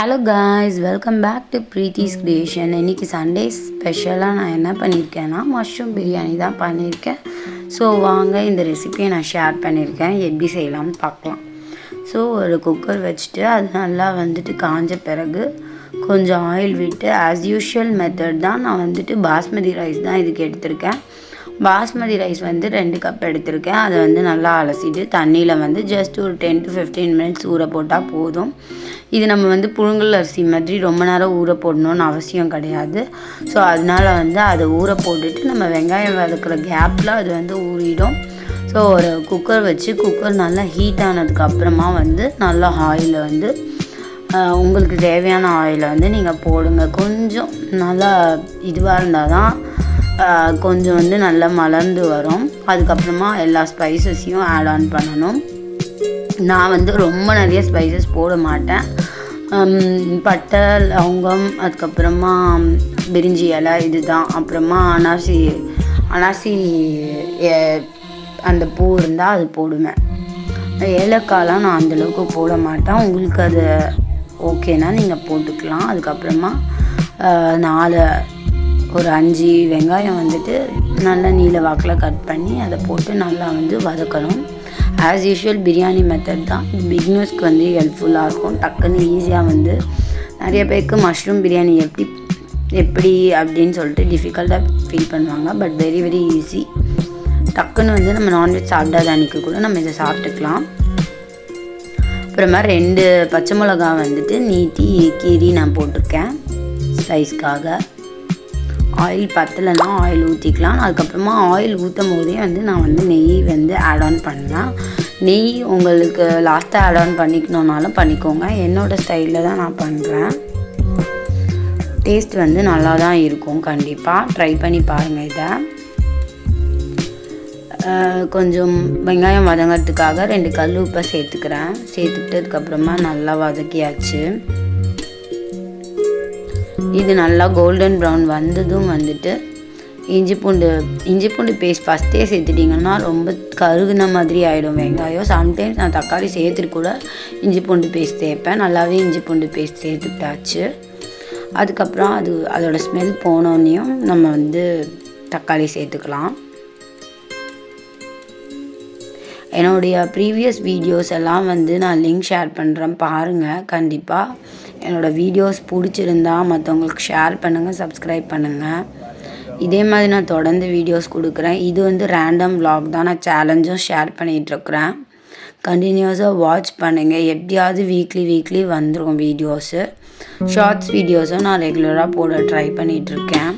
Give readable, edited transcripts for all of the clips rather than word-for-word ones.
Hello guys, welcome back to Preethi's creation. இன்றைக்கி Sunday ஸ்பெஷலாக நான் என்ன பண்ணியிருக்கேன்னா மஷ்ரூம் பிரியாணி தான் பண்ணியிருக்கேன். ஸோ வாங்க இந்த ரெசிபியை நான் ஷேர் பண்ணியிருக்கேன், எப்படி செய்யலாம்னு பார்க்கலாம். ஸோ ஒரு குக்கர் வச்சுட்டு அது நல்லா காஞ்ச பிறகு கொஞ்சம் ஆயில் விட்டு ஆஸ் யூஷுவல் மெத்தட் தான் நான் பாஸ்மதி ரைஸ் தான் இதுக்கு எடுத்திருக்கேன். பாஸ்மதி ரைஸ் 2 கப் எடுத்திருக்கேன். அதை நல்லா அலசிட்டு தண்ணியில் ஜஸ்ட் ஒரு 10 to 15 மினிட்ஸ் ஊற போட்டால் போதும். இது நம்ம புழுங்கல் அரிசி மாதிரி ரொம்ப நேரம் ஊற போடணும்னு அவசியம் கிடையாது. ஸோ அதனால் அதை ஊற போட்டுட்டு நம்ம வெங்காயம் வதக்கிற கேப்பில் அது ஊறிடும். ஸோ ஒரு குக்கர் வச்சு குக்கர் நல்லா ஹீட் ஆனதுக்கப்புறமா நல்லா ஆயிலை உங்களுக்கு தேவையான ஆயிலை நீங்கள் போடுங்க. கொஞ்சம் நல்லா இதுவாக இருந்தால் தான் கொஞ்சம் நல்லா மலர்ந்து வரும். அதுக்கப்புறமா எல்லா ஸ்பைசஸையும் ஆட் ஆன் பண்ணணும். நான் ரொம்ப நிறைய ஸ்பைசஸ் போட மாட்டேன். பட்டை, லவங்கம், அதுக்கப்புறமா பிரிஞ்சி இலை, இதுதான். அப்புறமா அனாசி அந்த பூ இருந்தால் அது போடுவேன். ஏலக்காயெலாம் நான் அந்தளவுக்கு போட மாட்டேன். உங்களுக்கு அது ஓகேனா நீங்கள் போட்டுக்கலாம். அதுக்கப்புறமா ஒரு 5 வெங்காயம் நல்லா நீல வாக்கில் கட் பண்ணி அதை போட்டு நல்லா வதக்கணும். ஆஸ் யூஷுவல் பிரியாணி மெத்தட் தான். பிகினர்ஸ்க்கு ஹெல்ப்ஃபுல்லாக இருக்கும். டக்குன்னு ஈஸியாக நிறைய பேருக்கு மஷ்ரூம் பிரியாணி எப்படி அப்படின்னு சொல்லிட்டு டிஃபிகல்ட்டாக ஃபீல் பண்ணுவாங்க. But very very easy. டக்குன்னு நம்ம நான்வெஜ் சாப்பிடாத அன்றைக்கி கூட நம்ம இதை சாப்பிட்டுக்கலாம். அப்புறமா 2 பச்சை மிளகா நீட்டி கீரி நான் போட்டிருக்கேன் ஸ்லைஸ்க்காக. ஆயில் பத்தலைன்னா ஆயில் ஊற்றிக்கலாம். அதுக்கப்புறமா ஆயில் ஊற்றும் போதே நான் நெய் ஆட் ஆன் பண்ணேன். நெய் உங்களுக்கு லாஸ்ட்டாக ஆட் ஆன் பண்ணிக்கணுன்னாலும் பண்ணிக்கோங்க. என்னோடய ஸ்டைலில் தான் நான் பண்ணுறேன். டேஸ்ட் நல்லா தான் இருக்கும். கண்டிப்பாக ட்ரை பண்ணி பாருங்கள். இதை கொஞ்சம் வெங்காயம் வதங்கிறதுக்காக 2 கல் உப்பை சேர்த்துக்கிறேன். சேர்த்துக்கிட்டு அதுக்கப்புறமா நல்லா வதக்கியாச்சு. இது நல்லா கோல்டன் ப்ரௌன் வந்ததும் இஞ்சி பூண்டு பேஸ்ட் ஃபஸ்ட்டே சேர்த்துட்டிங்கன்னா ரொம்ப கருகுன மாதிரி ஆகிடும் வெங்காயம். சம்டைம்ஸ் நான் தக்காளி சேர்த்துட்டு கூட இஞ்சி பூண்டு பேஸ்ட் சேர்ப்பேன். நல்லாவே இஞ்சி பூண்டு பேஸ்ட் சேர்த்துக்கிட்டாச்சு. அதுக்கப்புறம் அதோட ஸ்மெல் போனோன்னையும் நம்ம தக்காளி சேர்த்துக்கலாம். என்னுடைய ப்ரீவியஸ் வீடியோஸ் எல்லாம் நான் லிங்க் ஷேர் பண்ணுறேன், பாருங்கள். கண்டிப்பாக என்னோடய வீடியோஸ் பிடிச்சிருந்தா மற்றவங்களுக்கு ஷேர் பண்ணுங்கள், சப்ஸ்கிரைப் பண்ணுங்கள். இதே மாதிரி நான் தொடர்ந்து வீடியோஸ் கொடுக்குறேன். இது ரேண்டம் vlog தான். நான் சேலஞ்சும் ஷேர் பண்ணிகிட்ருக்குறேன். கண்டினியூஸாக வாட்ச் பண்ணுங்கள். எப்படியாவது வீக்லி வந்துடும் வீடியோஸு. ஷார்ட்ஸ் வீடியோஸும் நான் ரெகுலராக போட ட்ரை பண்ணிகிட்ருக்கேன்.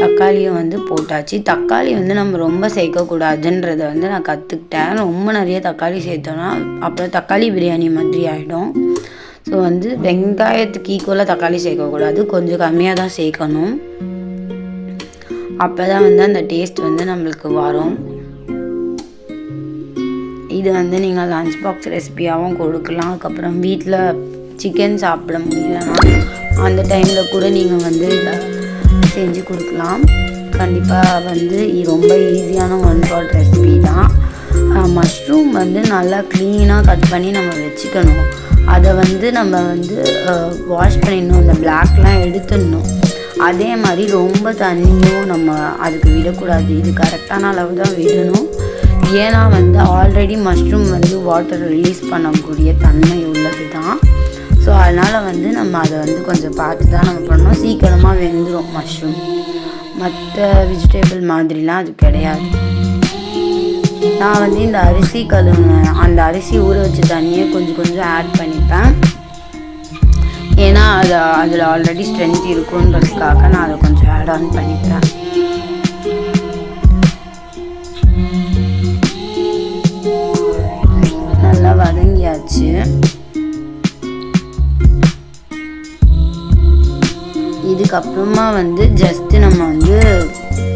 தக்காளியை போட்டாச்சு. தக்காளி நம்ம ரொம்ப சேர்க்கக்கூடாதுன்றதை நான் கற்றுக்கிட்டேன். ரொம்ப நிறைய தக்காளி சேர்த்தோன்னா அப்புறம் தக்காளி பிரியாணி மாதிரி ஆகிடும். ஸோ வெங்காயத்துக்கு ஈக்குவலாக தக்காளி சேர்க்கக்கூடாது, கொஞ்சம் கம்மியாக தான் சேர்க்கணும். அப்போ தான் அந்த டேஸ்ட் நம்மளுக்கு வரும். இது நீங்கள் லஞ்ச் பாக்ஸ் ரெசிபியாகவும் கொடுக்கலாம். அதுக்கப்புறம் வீட்டில் சிக்கன் சாப்பிட முடியலன்னா அந்த டைமில் கூட நீங்கள் இதை செஞ்சு கொடுக்கலாம். கண்டிப்பாக ரொம்ப ஈஸியான ஒன் பாட் ரெசிபி தான். மஷ்ரூம் நல்லா க்ளீனாக கட் பண்ணி நம்ம வச்சுக்கணும். அதை நம்ம வாஷ் பண்ணிடணும், அந்த பிளாக்லாம் எடுத்துடணும். அதே மாதிரி ரொம்ப தண்ணியும் நம்ம அதுக்கு விடக்கூடாது. இது கரெக்டான அளவு தான் விடணும். ஏன்னா ஆல்ரெடி மஷ்ரூம் வாட்டர் ரிலீஸ் பண்ணக்கூடிய தன்மை உள்ளது தான். ஸோ அதனால் நம்ம அதை கொஞ்சம் பார்த்து தான் நம்ம பண்ணணும். சீக்கிரமாக வெந்துடும் மஷ்ரூம். மற்ற வெஜிடபிள் மாதிரிலாம் அது கிடையாது. நான் இந்த அரிசி அந்த அரிசி ஊற வச்ச தண்ணியை கொஞ்சம் ஆட் பண்ணிப்பேன். ஏன்னா அதில் ஆல்ரெடி ஸ்ட்ரென்த் இருக்குன்றதுக்காக நான் அதை கொஞ்சம் ஆட் ஆன் பண்ணிப்பேன். நல்லா வதங்கியாச்சு. இதுக்கப்புறமா ஜஸ்ட்டு நம்ம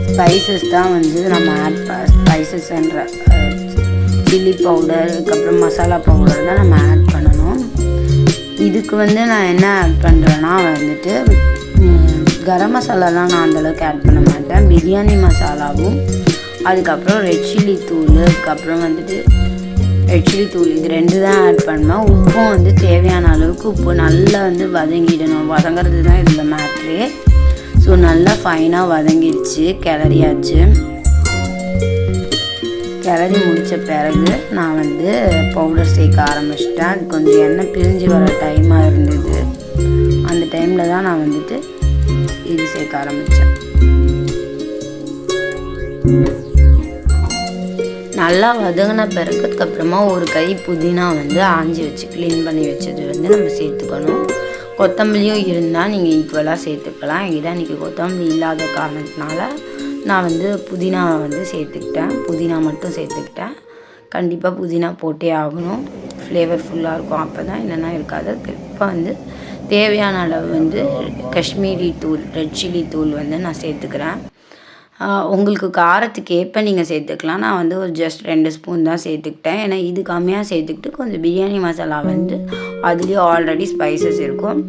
ஸ்பைசஸ் தான் நம்ம ஸ்பைசஸ்ன்ற சில்லி பவுடர், அதுக்கப்புறம் மசாலா பவுடர் தான் நம்ம ஆட் பண்ணணும். இதுக்கு நான் என்ன ஆட் பண்ணுறேன்னா கரம் மசாலாலாம் நான் அந்தளவுக்கு ஆட் பண்ண மாட்டேன். பிரியாணி மசாலாவும், அதுக்கப்புறம் ரெட் சில்லி தூள், அதுக்கப்புறம் ரெட் சில்லி தூள் இது 2 தான் ஆட் பண்ணுவேன். உப்பும் வந்து தேவையான அளவுக்கு உப்பு நல்லா வந்து வதங்கிடணும். வதங்கிறது தான் இதில் மேட்ரு. ஸோ நல்லா ஃபைனாக வதங்கிடுச்சு, கிளறியாச்சு. கிளறி முடித்த பிறகு நான் வந்து பவுடர் சேர்க்க ஆரம்பிச்சிட்டேன். அது கொஞ்சம் எண்ணெய் பிரிஞ்சு வர டைமாக இருந்தது. அந்த டைமில் தான் நான் வந்துட்டு இது சேர்க்க ஆரம்பித்தேன். நல்லா வதங்கின பிறகு அதுக்கப்புறமா ஒரு கை புதினா வந்து ஆஞ்சி வச்சு க்ளீன் பண்ணி வச்சது வந்து நம்ம சேர்த்துக்கணும். கொத்தமல்லியும் இருந்தால் நீங்கள் ஈக்குவலாக சேர்த்துக்கலாம். என்கிட்ட இன்றைக்கி கொத்தமல்லி இல்லாத காரணத்தினால நான் வந்து புதினாவை வந்து சேர்த்துக்கிட்டேன். புதினா மட்டும் சேர்த்துக்கிட்டேன். கண்டிப்பாக புதினா போட்டே ஆகணும், ஃப்ளேவர்ஃபுல்லாக இருக்கும். அப்போ தான் இல்லைன்னா இருக்காது. இப்போ வந்து தேவையான அளவு வந்து காஷ்மீரி தூள், ரெட் சில்லி தூள் வந்து நான் சேர்த்துக்கிறேன். உங்களுக்கு காரத்துக்கு ஏற்ப நீங்கள் சேர்த்துக்கலாம். நான் வந்து ஒரு ஜஸ்ட் 2 ஸ்பூன் தான் சேர்த்துக்கிட்டேன். ஏன்னா இது கம்மியாக சேர்த்துக்கிட்டு கொஞ்சம் பிரியாணி மசாலா வந்து அதுலேயே ஆல்ரெடி ஸ்பைசஸ் இருக்கும்.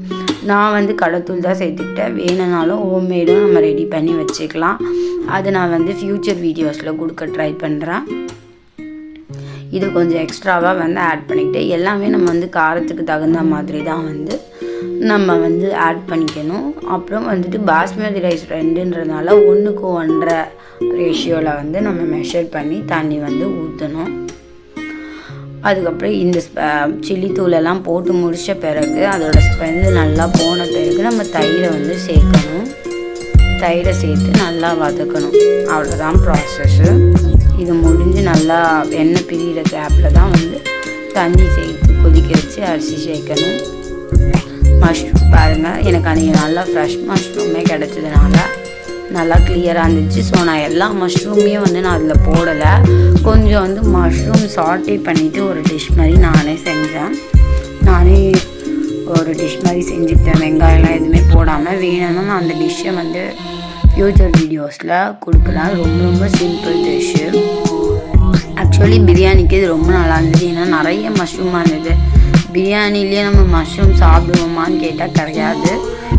நான் வந்து கடைத்தூள் தான் சேர்த்துக்கிட்டேன். வேணுனாலும் ஹோம்மேடும் நம்ம ரெடி பண்ணி வச்சுக்கலாம். அது நான் வந்து ஃப்யூச்சர் வீடியோஸில் கொடுக்க ட்ரை பண்ணுறேன். இது கொஞ்சம் எக்ஸ்ட்ராவாக வந்து ஆட் பண்ணிக்கிட்டு எல்லாமே நம்ம வந்து காரத்துக்கு தகுந்த மாதிரி தான் வந்து நம்ம வந்து ஆட் பண்ணிக்கணும். அப்புறம் வந்துட்டு பாஸ்மதி ரைஸ் 2ன்றதுனால 1க்கு 1.5 ரேஷியோவில் வந்து நம்ம மெஷர் பண்ணி தண்ணி வந்து ஊற்றணும். அதுக்கப்புறம் இந்த சில்லி தூளெல்லாம் போட்டு முடித்த பிறகு அதோட ஸ்மெல்லு நல்லா போன பிறகு நம்ம தயிரை வந்து சேர்க்கணும். தயிரை சேர்த்து நல்லா வதக்கணும். அவ்வளோதான் ப்ராசஸ்ஸு. இது முடிஞ்சு நல்லா எண்ணெய் பிரிகிற கேப்பில் தான் வந்து தண்ணி சேர்த்து கொதிக்க வச்சு அரிசி சேர்க்கணும். மஷ்ரூம் பாருங்கள், எனக்கு அன்றைக்கி நல்லா ஃப்ரெஷ் மஷ்ரூமே கிடச்சதுனால நல்லா கிளியராக இருந்துச்சு. ஸோ நான் எல்லா மஷ்ரூமையும் வந்து நான் அதில் போடலை. கொஞ்சம் வந்து மஷ்ரூம் சாட்டே பண்ணிவிட்டு ஒரு டிஷ் மாதிரி நானே செஞ்சேன். நானே ஒரு டிஷ் மாதிரி செஞ்சுக்கிட்டேன். வெங்காயம்லாம் எதுவுமே போடாமல். வேணும்னா நான் அந்த டிஷ்ஷை வந்து ஃப்யூச்சர் வீடியோஸில் கொடுக்கலாம். ரொம்ப ரொம்ப சிம்பிள் டிஷ்ஷு. ஆக்சுவலி பிரியாணிக்கு இது ரொம்ப நல்லா இருந்தது. ஏன்னா நிறைய மஷ்ரூமாக இருந்தது. பிரியாணிலேயே நம்ம மஷ்ரூம் சாப்பிடுவோமான்னு கேட்டால் கிடையாது.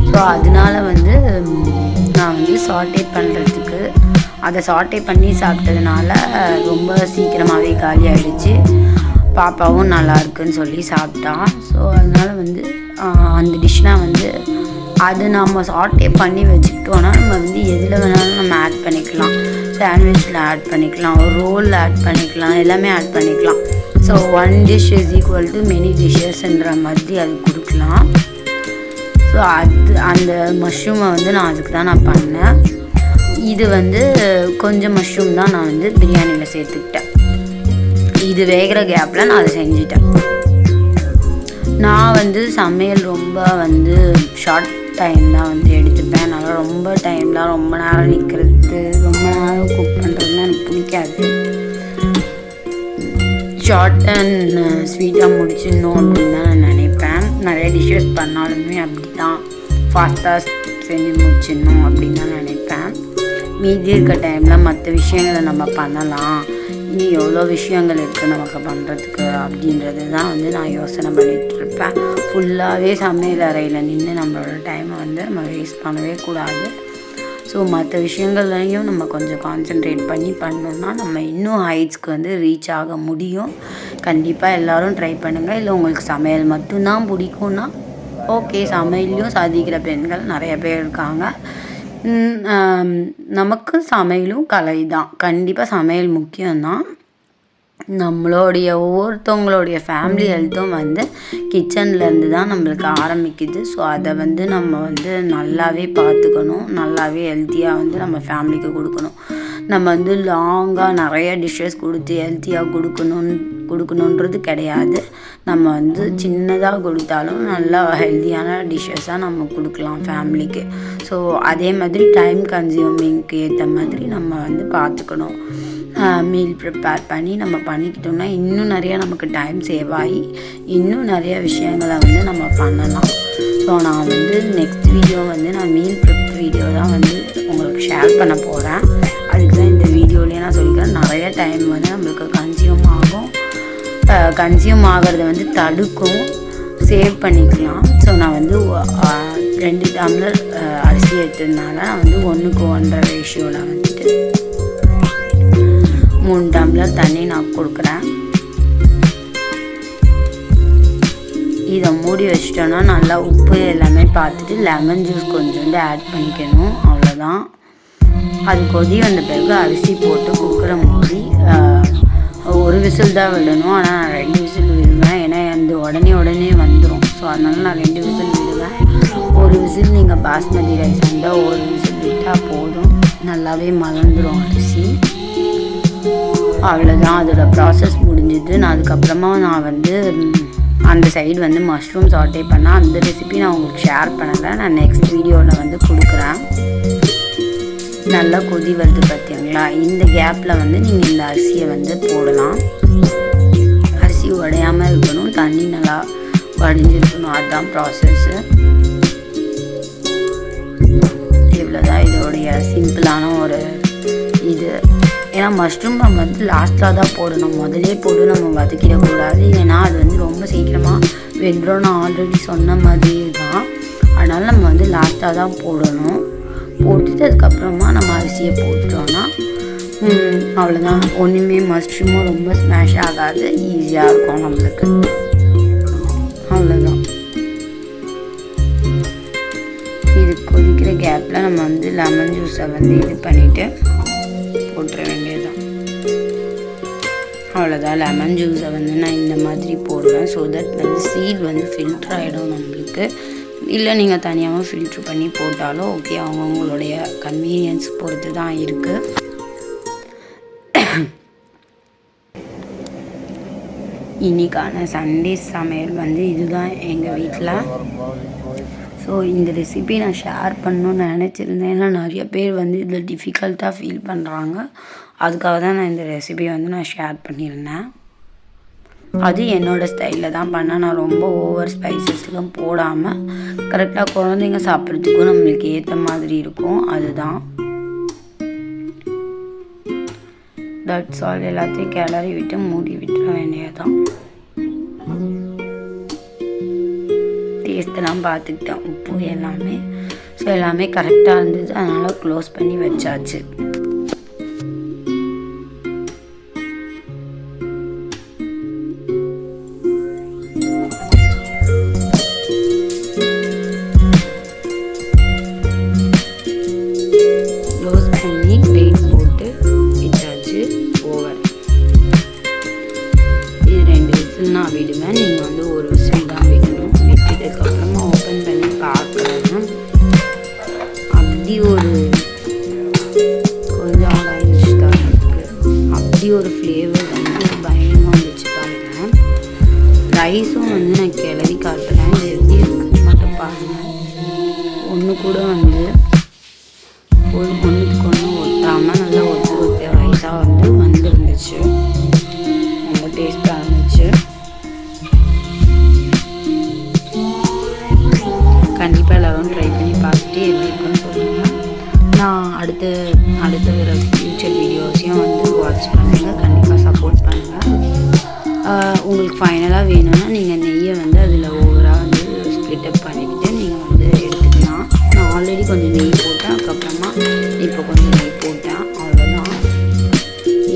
ஸோ அதனால வந்து நான் வந்து சாட்டே பண்ணுறதுக்கு அதை சாட்டே பண்ணி சாப்பிட்டதுனால ரொம்ப சீக்கிரமாகவே காலி ஆகிடுச்சு. பாப்பாவும் நல்லா இருக்குன்னு சொல்லி சாப்பிட்டான். ஸோ அதனால் வந்து அந்த டிஷ்னால் வந்து அது நம்ம சாட்டே பண்ணி வச்சுக்கிட்டோன்னா நம்ம வந்து எதில் வேணாலும் நம்ம ஆட் பண்ணிக்கலாம். சாண்ட்விச்சில் ஆட் பண்ணிக்கலாம், ஒரு ரோலில் ஆட் பண்ணிக்கலாம், எல்லாமே ஆட் பண்ணிக்கலாம். So 1 dish is equal to many dishes-ன்ற மாதிரி அது கொடுக்கலாம். ஸோ அந்த மஷ்ரூமை வந்து நான் அதுக்கு தான் நான் பண்ணேன். இது வந்து கொஞ்சம் மஷ்ரூம் தான் நான் வந்து பிரியாணியில் சேர்த்துக்கிட்டேன். இது வேகிற கேப்பில் நான் அதை செஞ்சிட்டேன். நான் வந்து சமையல் ரொம்ப வந்து ஷார்ட் டைம் தான் வந்து எடுத்துப்பேன். அதனால் ரொம்ப டைம்லாம் ரொம்ப நேரம் நிற்கிறது, ரொம்ப நேரம் குக் பண்ணுறதுலாம் எனக்கு பிடிக்காது. ஷார்ட் அண்ட் ஸ்வீட்டாக முடிச்சிடணும் அப்படின்னு தான் நான் நினைப்பேன். நிறைய டிஷ்ஷஸ் பண்ணாலுமே அப்படி தான் ஃபாஸ்ட்டாக செஞ்சு முடிச்சிடணும் அப்படின்னு தான் நினைப்பேன். மீதி இருக்க டைமில் மற்ற விஷயங்களை நம்ம பண்ணலாம், இனி எவ்வளோ விஷயங்கள் இருக்குது நமக்கு பண்ணுறதுக்கு அப்படின்றது தான் வந்து நான் யோசனை பண்ணிகிட்ருப்பேன். ஃபுல்லாகவே சமையல் அறையில் நின்று நம்மளோட டைமை வந்து நம்ம வேஸ்ட் பண்ணவே கூடாது. ஸோ மற்ற விஷயங்கள்லையும் நம்ம கொஞ்சம் கான்சென்ட்ரேட் பண்ணி பண்ணோம்னா நம்ம இன்னும் ஹைட்ஸ்க்கு வந்து ரீச் ஆக முடியும். கண்டிப்பாக எல்லோரும் ட்ரை பண்ணுங்கள். இல்லை உங்களுக்கு சமையல் மட்டும்தான் பிடிக்கும்னா ஓகே, சமையல்லையும் சாதிக்கிற பெண்கள் நிறைய பேர் இருக்காங்க. நமக்கு சமையலும் கலை தான். கண்டிப்பாக சமையல் முக்கியம்தான். நம்மளுடைய ஒவ்வொருத்தவங்களுடைய ஃபேமிலி ஹெல்த்தும் வந்து கிச்சன்லேருந்து தான் நம்மளுக்கு ஆரம்பிக்குது. ஸோ அதை வந்து நம்ம வந்து நல்லாவே பார்த்துக்கணும். நல்லாவே ஹெல்த்தியாக வந்து நம்ம ஃபேமிலிக்கு கொடுக்கணும். நம்ம வந்து லாங்காக நிறைய டிஷ்ஷஸ் கொடுத்து ஹெல்த்தியாக கொடுக்கணுன்றது கிடையாது. நம்ம வந்து சின்னதாக கொடுத்தாலும் நல்லா ஹெல்த்தியான டிஷ்ஷஸாக நம்ம கொடுக்கலாம் ஃபேமிலிக்கு. ஸோ அதே மாதிரி டைம் கன்சியூமிங்க்கு ஏற்ற மாதிரி நம்ம வந்து பார்த்துக்கணும். மீல் ப்ரிப்பேர் பண்ணி நம்ம பண்ணிக்கிட்டோம்னா இன்னும் நிறையா நமக்கு டைம் சேவ் ஆகி இன்னும் நிறைய விஷயங்களை வந்து நம்ம பண்ணலாம். ஸோ நான் வந்து நெக்ஸ்ட் வீடியோ வந்து நான் மீல் ப்ரிப் வீடியோ தான் வந்து உங்களுக்கு ஷேர் பண்ண போகிறேன். அதுக்கு தான் இந்த வீடியோலேயே நான் சொல்லிக்கிறேன். நிறைய டைம் வந்து நம்மளுக்கு கன்சியூம் ஆகிறத வந்து தடுக்கும், சேவ் பண்ணிக்கலாம். ஸோ நான் வந்து 2 டம்ளர் அரிசி எடுத்ததுனால நான் வந்து 1க்கு 1.5 ரேஷியோவில் வந்துட்டு 3 டம்ளர் தண்ணி நான் கொடுக்குறேன். இதை மூடி வச்சிட்டோன்னா நல்லா உப்பு எல்லாமே பார்த்துட்டு லெமன் ஜூஸ் கொஞ்சோண்டு ஆட் பண்ணிக்கணும். அவ்வளோதான். அது கொதி வந்த பிறகு அரிசி போட்டு குக்கரை மூடி ஒரு விசில் தான் விடணும். ஆனால் நான் 2 விசில் விடுவேன். ஏன்னா அந்த உடனே வந்துடும். ஸோ அதனால நான் 2 விசில் விடுவேன். ஒரு விசில் நீங்கள் பாஸ்மதி ரைஸ் இருந்தால் ஒரு விசில் விட்டால் போதும். நல்லாவே மலர்ந்துடும் அரிசி. அவ்வளோதான், அதோட ப்ராசஸ் முடிஞ்சுது. அதுக்கப்புறமா நான் அந்த சைடு மஷ்ரூம் சாட்டே பண்ணால் அந்த ரெசிபி நான் உங்களுக்கு ஷேர் பண்ணலை. நான் நெக்ஸ்ட் வீடியோவில் கொடுக்குறேன். நல்லா கொதி வருது பார்த்தீங்களா? இந்த கேப்பில் நீங்கள் இந்த அரிசியை போடலாம். அரிசி உடையாமல் இருக்கணும், தண்ணி நல்லா வடிஞ்சிருக்கணும். அதுதான் ப்ராசஸ்ஸு. இவ்வளோதான் இதோடைய சிம்பிளான ஒரு இது. ஏன்னா மஷ்ரூம் நம்ம லாஸ்ட்டாக தான் போடணும், முதலே போட்டு நம்ம வதக்கிடக்கூடாது. ஏன்னா அது ரொம்ப சீக்கிரமாக வெந்துடும். நான் ஆல்ரெடி சொன்ன மாதிரி தான். அதனால் நம்ம லாஸ்ட்டாக தான் போடணும். போட்டுட்டு அதுக்கப்புறமா நம்ம அரிசியை போட்டுட்டோன்னா அவ்வளோதான். ஒன்றுமே மஷ்ரூமும் ரொம்ப ஸ்மாஷ் ஆகாது, ஈஸியாக இருக்கும் நம்மளுக்கு. அவ்வளோதான். இது கொதிக்கிற கேப்பில் நம்ம லெமன் ஜூஸை இது பண்ணிவிட்டு போட்டுற வேண்டியதுதான். அவ்வளோதான். லெமன் ஜூஸை நான் இந்த மாதிரி போடுவேன். ஸோ தட் சீட் ஃபில்டர் ஆகிடும் நம்மளுக்கு. இல்லை நீங்கள் தனியாகவும் ஃபில்ட்ரு பண்ணி போட்டாலும் ஓகே, அவங்கவுங்களுடைய கன்வீனியன்ஸ் பொறுத்து தான் இருக்குது. இன்றைக்கான சண்டே சமையல் இதுதான் எங்கள் வீட்டில். ஸோ இந்த ரெசிபி நான் ஷேர் பண்ணணுன்னு நினச்சிருந்தேன். ஏன்னா நிறைய பேர் இதில் டிஃபிகல்ட்டாக ஃபீல் பண்ணுறாங்க. அதுக்காக தான் நான் இந்த ரெசிபி நான் ஷேர் பண்ணியிருந்தேன். அது என்னோடய ஸ்டைலில் தான் பண்ணேன். நான் ரொம்ப ஓவர் ஸ்பைசஸ்லாம் போடாமல் கரெக்டாக குழந்தைங்க சாப்பிட்றதுக்கும் நம்மளுக்கு ஏற்ற மாதிரி இருக்கும். அதுதான். That's all. எல்லாத்தையும் கிளறி விட்டு மூடி விட்டுற வேண்டியதுதான். டேஸ்ட்டெல்லாம் பார்த்துக்கிட்டேன், உப்பு எல்லாமே. ஸோ எல்லாமே கரெக்டாக இருந்தது. அதனால் க்ளோஸ் பண்ணி வச்சாச்சு. நான் விடுவேன். நீங்கள் ஒரு விசில் தான் விடணும். விட்டதுக்கப்புறமா ஓப்பன் பண்ணி பார்க்கலாம். அப்படி ஒரு கொஞ்சம் ஆயிடுச்சு தான் இருக்குது. அப்படி ஒரு ஃப்ளேவர் பயங்கரமாக வந்துச்சு பாருங்கள். ரைஸும் நான் கிளறி காட்டுறேன். இது எப்படி இருக்குன்னு மட்டும் பாருங்கள். ஒன்று கூட ஒன்றுக்கு ஒன்று ஒட்டாமல் நல்லா ஒத்த ரைஸாக வந்துருந்துச்சு. ரொம்ப டேஸ்ட்டாக இருந்துச்சு. கண்டிப்பாக எல்லோரும் ட்ரை பண்ணி பார்த்துட்டு எப்படி இருக்குன்னு சொல்லுங்கள். நான் அடுத்த வர ஃப்யூச்சர் வீடியோஸையும் வாட்ச் பண்ணுங்கள். கண்டிப்பாக சப்போர்ட் பண்ணுங்கள். உங்களுக்கு ஃபைனலாக வேணும்னா நீங்கள் நெய்யை அதில் ஓவராக ஸ்ப்ளிட்டப் பண்ணிக்கிட்டு நீங்கள் எடுத்துக்கலாம். நான் ஆல்ரெடி கொஞ்சம் நெய் போட்டேன். அதுக்கப்புறமா இப்போ கொஞ்சம் நெய் போட்டேன். அவ்வளோதான்.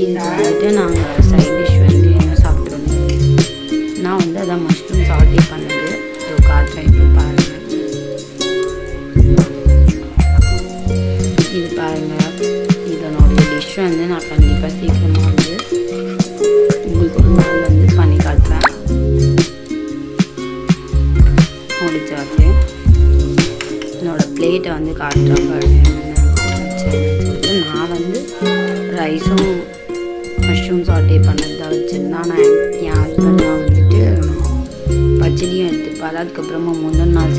இது நாங்கள் சைட் டிஷ் என்ன சாப்பிட்ருந்தோம். நான் அதான் மஷ்ரூம் சாட்டே பண்ணது. காட்டுறேன், இப்போ பாருங்கள். இது பாருங்கள். இதனுடைய டிஷ் நான் கண்டிப்பாக சீக்கிரமாக உங்களுக்கு ஒரு நாள் பண்ணி காட்டுறேன். முடிச்சாச்சு. என்னோடய பிளேட்டை காட்டுறேன் பாருங்கள். சொல்லிட்டு நான் ரைஸும் மஷ்ரூம் சாட்டே பண்ணது தான் வச்சுருந்தா. நான் என் ஹஸ்பண்ட் பச்சடியும் எடுத்துப்பார். அதுக்கப்புறமா முந்தின நாள்